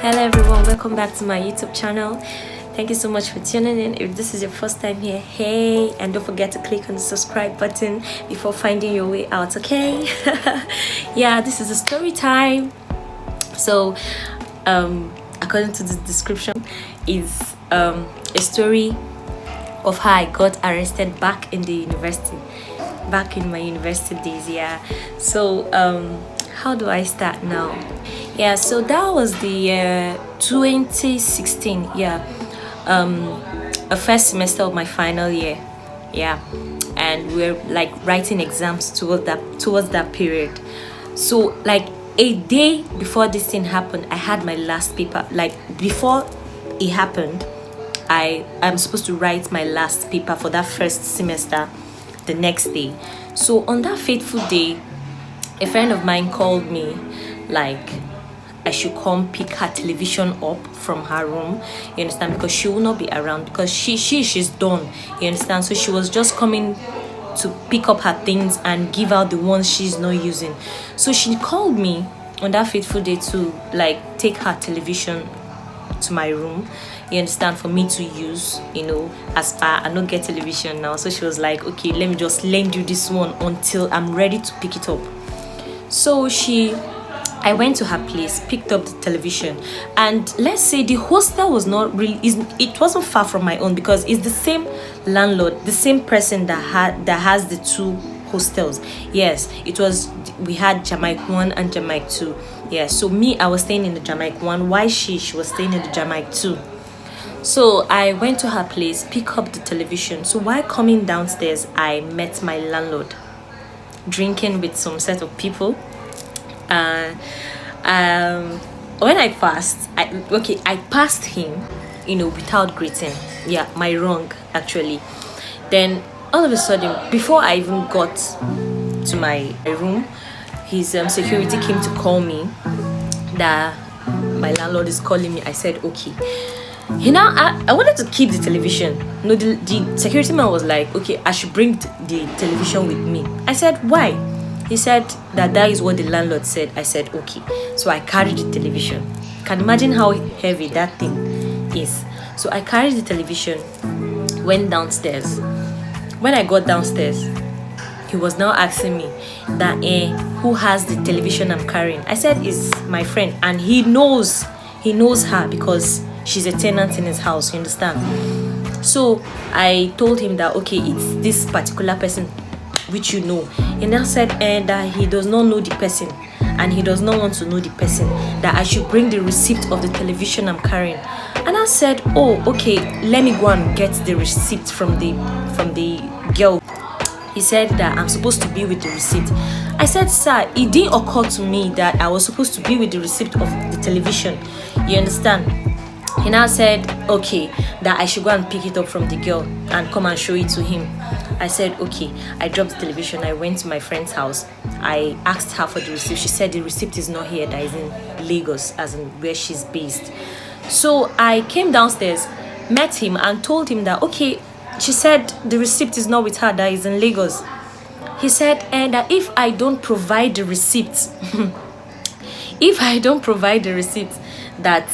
Hello everyone, welcome back to my YouTube channel. Thank you so much for tuning in. If this is your first time here, hey, and don't forget to click on the subscribe button before finding your way out, okay? Yeah, this is a story time. So according to the description is a story of how I got arrested back in my university days. Yeah, so how do I start now? Yeah, so that was the 2016. Yeah, a first semester of my final year. Yeah, and we're like writing exams towards that period. So like a day before this thing happened, I had my last paper. Like before it happened, I'm supposed to write my last paper for that first semester the next day. So on that fateful day, a friend of mine called me like I should come pick her television up from her room, you understand, because she will not be around because she's done, you understand. So she was just coming to pick up her things and give out the ones she's not using. So she called me on that fateful day to like take her television to my room, you understand, for me to use, you know, as far I don't get television now. So she was like, okay, let me just lend you this one until I'm ready to pick it up. So I went to her place, picked up the television, and let's say the hostel was not really, it wasn't far from my own because it's the same landlord, the same person that has the two hostels. Yes, it was, we had Jamaica 1 and Jamaica 2. Yeah, so me, I was staying in the Jamaica 1, while she was staying in the Jamaica 2. So I went to her place, pick up the television. So while coming downstairs, I met my landlord drinking with some set of people. When I passed, I passed him, you know, without greeting. Yeah, my wrong actually. Then all of a sudden, before I even got to my room, his security came to call me that my landlord is calling me. I said okay. I wanted to keep the television. No, the security man was like, okay, I should bring the television with me. I said, why? He said that is what the landlord said. I said, okay. So I carried the television. Can imagine how heavy that thing is. So I carried the television, went downstairs. When I got downstairs, he was now asking me that who has the television I'm carrying. I said it's my friend, and he knows her because she's a tenant in his house, you understand. So I told him that okay, it's this particular person which you know. And I said that he does not know the person and he does not want to know the person, that I should bring the receipt of the television I'm carrying. And I said, oh okay, let me go and get the receipt from the girl. He said that I'm supposed to be with the receipt. I said, sir, it didn't occur to me that I was supposed to be with the receipt of the television, you understand. He now said, okay, that I should go and pick it up from the girl and come and show it to him. I said, okay. I dropped the television. I went to my friend's house. I asked her for the receipt. She said the receipt is not here, that is in Lagos, as in where she's based. So I came downstairs, met him and told him that, okay, she said the receipt is not with her, that is in Lagos. He said, and that if I don't provide the receipt, that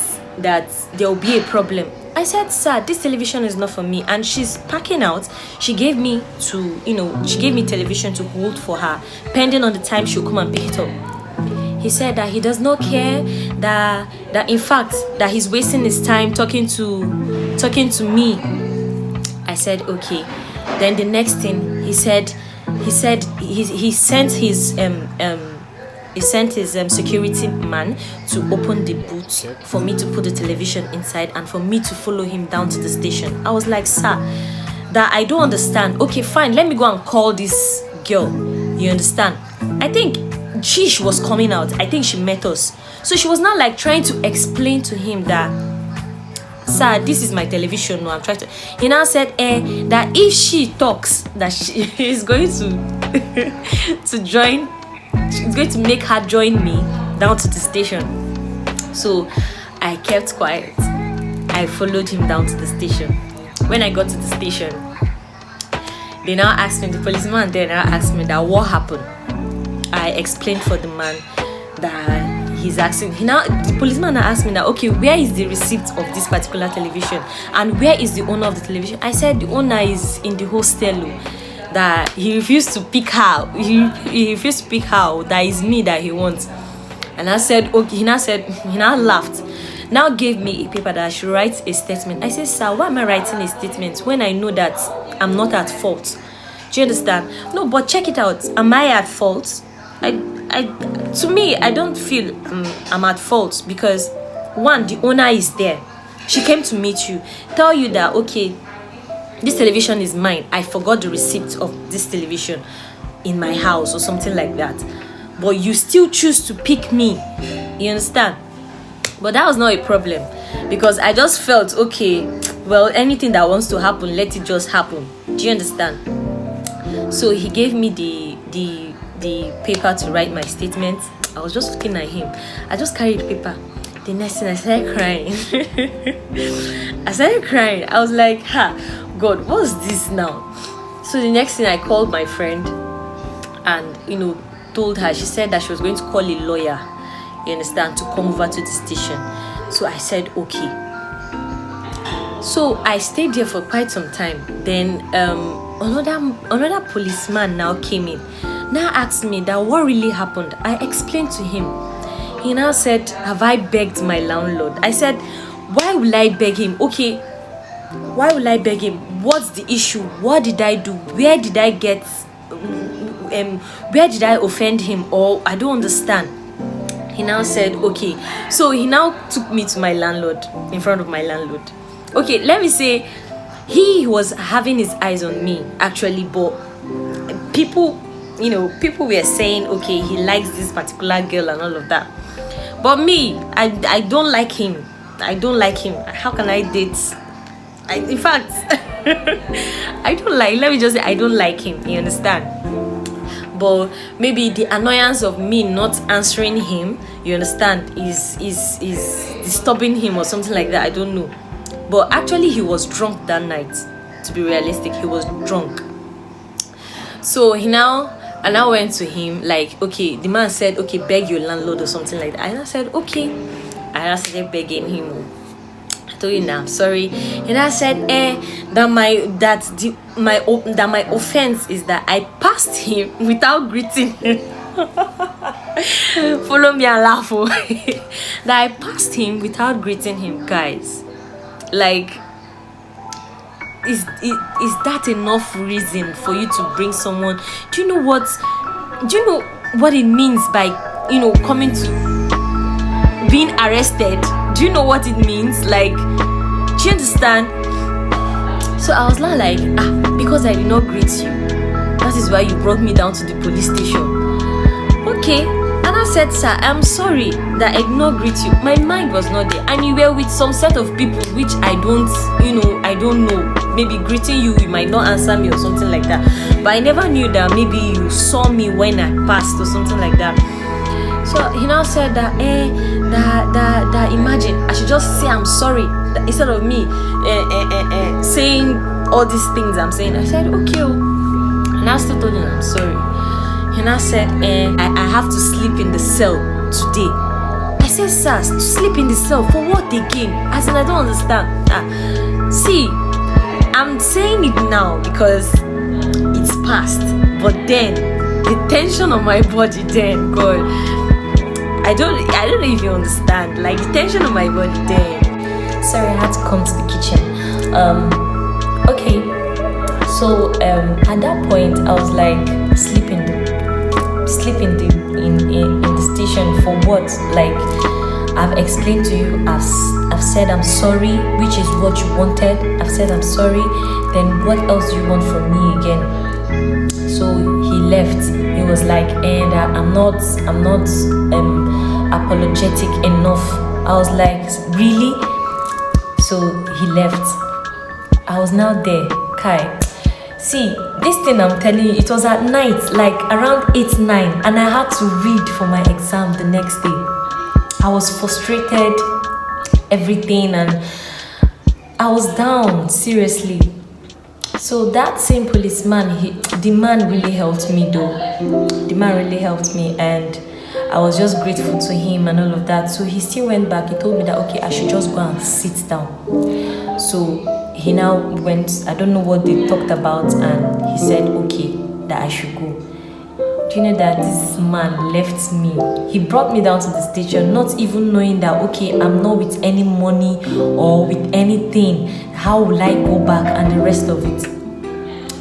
there will be a problem. I said, sir, this television is not for me, and she's packing out. She gave me television to hold for her, pending on the time she'll come and pick it up. He said that he does not care, that in fact that he's wasting his time talking to me. I said okay. Then the next thing he said he sent his security man to open the boot for me to put the television inside and for me to follow him down to the station. I was like, sir, that I don't understand. Okay, fine, let me go and call this girl, you understand. I think she was coming out. I think she met us. So she was now like trying to explain to him that, sir, this is my television. No, I'm trying to. He now said that if she talks, that she is going to join. She's going to make her join me down to the station. So I kept quiet. I followed him down to the station. When I got to the station, they now asked me, the policeman there now asked me that what happened. I explained for the man that he's asking, the policeman now asked me that, okay, where is the receipt of this particular television, and where is the owner of the television? I said the owner is in the hostel. That he refused to pick her. He refused to pick her. That is me that he wants. And I said, okay. He now laughed. Now gave me a paper that I should write a statement. I said, sir, why am I writing a statement when I know that I'm not at fault? Do you understand? No, but check it out. Am I at fault? To me, I don't feel I'm at fault, because one, the owner is there. She came to meet you, tell you that, okay, this television is mine. I forgot the receipt of this television in my house or something like that. But you still choose to pick me. You understand? But that was not a problem, because I just felt, okay, well, anything that wants to happen, let it just happen. Do you understand? So he gave me the paper to write my statement. I was just looking at him. I just carried the paper. The next thing, I started crying. I was like, God, what's this now? So the next thing, I called my friend and, told her. She said that she was going to call a lawyer, you understand, to come over to the station. So I said, okay. So I stayed there for quite some time. Then another policeman now came in. Now asked me that what really happened. I explained to him. He now said, have I begged my landlord? I said, why will I beg him? Okay, why will I beg him? What's the issue? What did I do? Where did I offend him? Or I don't understand. He now said, okay. So he now took me to my landlord, in front of my landlord. Okay, let me say, he was having his eyes on me, actually, but people were saying, okay, he likes this particular girl and all of that. But me, I don't like him. I don't like him. How can I date? In fact, let me just say, I don't like him. You understand? But maybe the annoyance of me not answering him, you understand, is disturbing him or something like that. I don't know. But actually, he was drunk that night. To be realistic, he was drunk. So I now went to him, like, okay, the man said, okay, beg your landlord or something like that. And I said, okay. I started begging him. I told you now, I'm sorry. And I said, that my offense is that I passed him without greeting him. Follow me and laugh. That I passed him without greeting him, guys. Like, is that enough reason for you to bring someone? Do you know what it means by coming to being arrested? Do you know what it means? Like, do you understand? So I was like, because I did not greet you, that is why you brought me down to the police station. Okay. And I said, sir, I'm sorry that I did not greet you. My mind was not there. And you were with some set of people which I don't know. Maybe greeting you might not answer me or something like that. But I never knew that maybe you saw me when I passed or something like that. So he now said that, that imagine, I should just say I'm sorry. Instead of me saying all these things I'm saying. I said, okay. And I still told him I'm sorry. And I said, I have to sleep in the cell today. I said, sir, to sleep in the cell for what again? As in, I don't understand. See, I'm saying it now because it's past. But then, the tension on my body then, God, I don't know if you understand. Like, the tension on my body then. Sorry, I had to come to the kitchen. Okay. So, at that point, I was like, sleep in the station for what? Like, I've explained to you, I've said I'm sorry, which is what you wanted. I've said I'm sorry, then what else do you want from me again? So he left. He was like, and I'm not apologetic enough. I was like, really? So he left. I was now there, Kai. See, this thing I'm telling you, it was at night, like around 8, 9, and I had to read for my exam the next day. I was frustrated, everything, and I was down, seriously. So that same policeman, the man really helped me though. The man really helped me, and I was just grateful to him and all of that. So he still went back. He told me that okay, I should just go and sit down. So he now went, I don't know what they talked about, and he said okay, that I should go. Do you know that this man left me? He brought me down to the station, not even knowing that okay, I'm not with any money or with anything. How will I go back and the rest of it?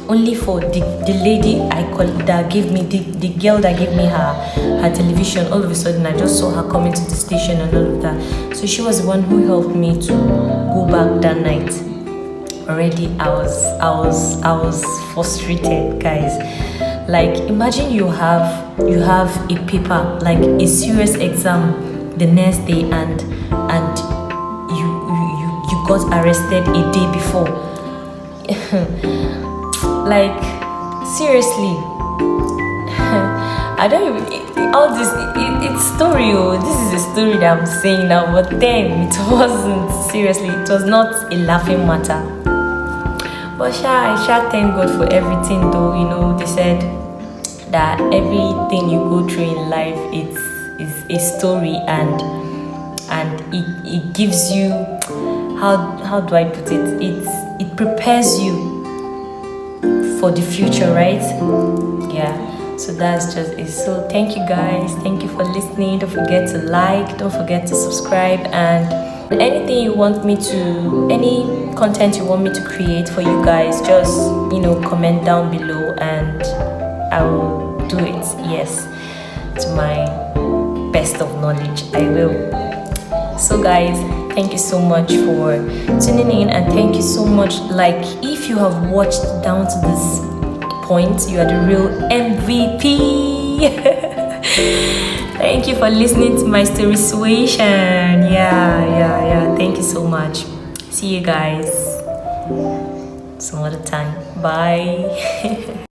Only for the lady I call that gave me the girl that gave me her television. All of a sudden I just saw her coming to the station and all of that. So she was the one who helped me to go back that night. Already I was frustrated, guys. Like imagine you have a paper, like a serious exam the next day, and you got arrested a day before. Like seriously, I don't even all this. It's story. Oh, this is a story that I'm saying now, but then it wasn't. Seriously, it was not a laughing matter. But I thank God for everything, though. You know, they said that everything you go through in life is a story, and it gives you, how do I put it? It prepares you for the future, right? Yeah. So that's just it. So thank you guys. Thank you for listening. Don't forget to like. Don't forget to subscribe. And anything you want me to, any content you want me to create for you guys, just comment down below and I will do it. Yes, to my best of knowledge, I will. So guys, thank you so much for tuning in, and thank you so much. Like, if you have watched down to this point, you are the real MVP. Thank you for listening to my story situation. Yeah. Thank you so much. See you guys some other time. Bye.